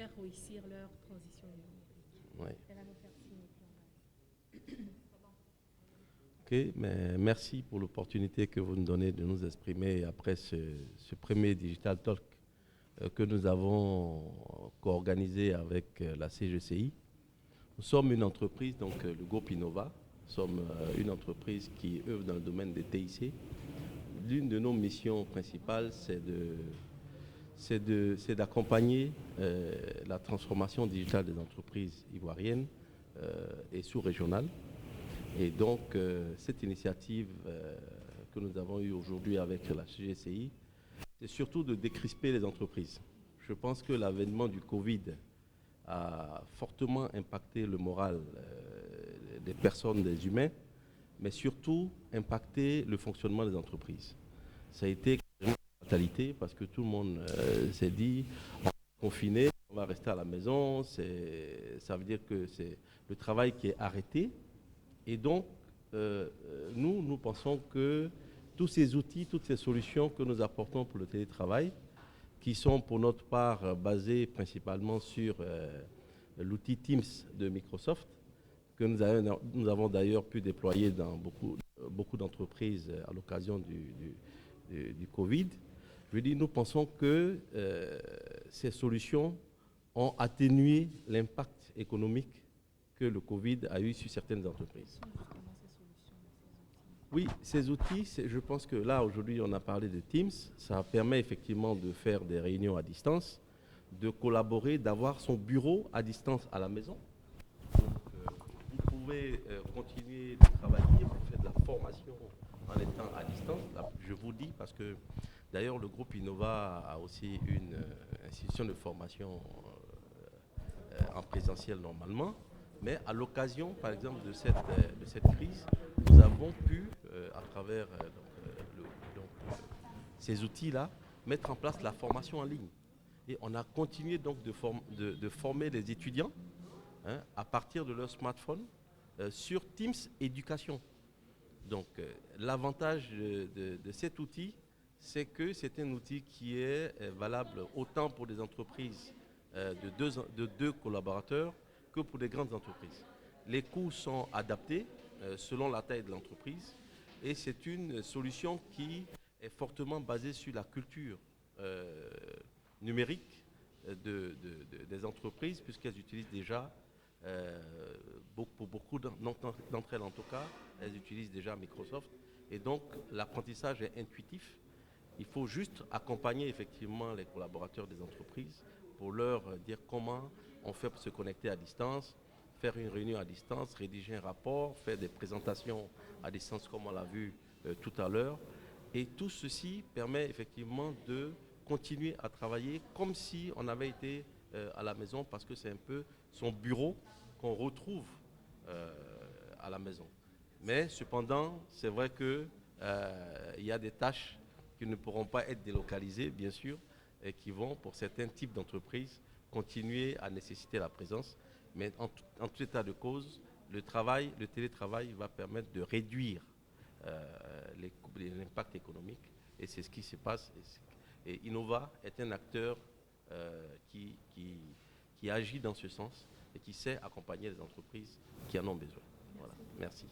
faire réussir leur transition numérique. Ouais. Elle va nous faire signe. Ok, mais merci pour l'opportunité que vous nous donnez de nous exprimer après ce premier Digital Talk que nous avons co-organisé avec la CGCI. Nous sommes une entreprise, donc le groupe Innova. Nous sommes une entreprise qui œuvre dans le domaine des TIC. L'une de nos missions principales, c'est d'accompagner la transformation digitale des entreprises ivoiriennes et sous-régionales. Et donc, cette initiative que nous avons eue aujourd'hui avec la CGCI, c'est surtout de décrisper les entreprises. Je pense que l'avènement du Covid a fortement impacté le moral des personnes, des humains, mais surtout impacté le fonctionnement des entreprises. Ça a été une fatalité parce que tout le monde s'est dit, on va confiner, on va rester à la maison, ça veut dire que c'est le travail qui est arrêté. Et donc, nous pensons que tous ces outils, toutes ces solutions que nous apportons pour le télétravail, qui sont pour notre part basés principalement sur l'outil Teams de Microsoft, que nous avons d'ailleurs pu déployer dans beaucoup d'entreprises à l'occasion du Covid. Je veux dire, nous pensons que ces solutions ont atténué l'impact économique que le Covid a eu sur certaines entreprises. Oui, ces outils, je pense que là, aujourd'hui, on a parlé de Teams. Ça permet effectivement de faire des réunions à distance, de collaborer, d'avoir son bureau à distance à la maison. Donc, vous pouvez continuer de travailler, vous faites de la formation en étant à distance. Là, je vous dis, parce que d'ailleurs, le groupe Innova a aussi une institution de formation en présentiel normalement. Mais à l'occasion, par exemple, de cette crise, nous avons pu, à travers ces outils-là, mettre en place la formation en ligne. Et on a continué donc de former les étudiants à partir de leur smartphone sur Teams Éducation. Donc, l'avantage de cet outil, c'est que c'est un outil qui est valable autant pour des entreprises de 2 collaborateurs que pour des grandes entreprises. Les coûts sont adaptés selon la taille de l'entreprise et c'est une solution qui est fortement basée sur la culture numérique des entreprises puisqu'elles utilisent déjà, pour beaucoup d'entre elles en tout cas, elles utilisent déjà Microsoft et donc l'apprentissage est intuitif. Il faut juste accompagner effectivement les collaborateurs des entreprises pour leur dire comment on fait pour se connecter à distance, faire une réunion à distance, rédiger un rapport, faire des présentations à distance comme on l'a vu tout à l'heure. Et tout ceci permet effectivement de continuer à travailler comme si on avait été à la maison parce que c'est un peu son bureau qu'on retrouve à la maison. Mais cependant, c'est vrai qu'il y a des tâches qui ne pourront pas être délocalisées, bien sûr, et qui vont, pour certains types d'entreprises, continuer à nécessiter la présence. Mais en tout état de cause, le télétravail va permettre de réduire l'impact économique. Et c'est ce qui se passe. Et Innova est un acteur qui agit dans ce sens et qui sait accompagner les entreprises qui en ont besoin. Voilà. Merci.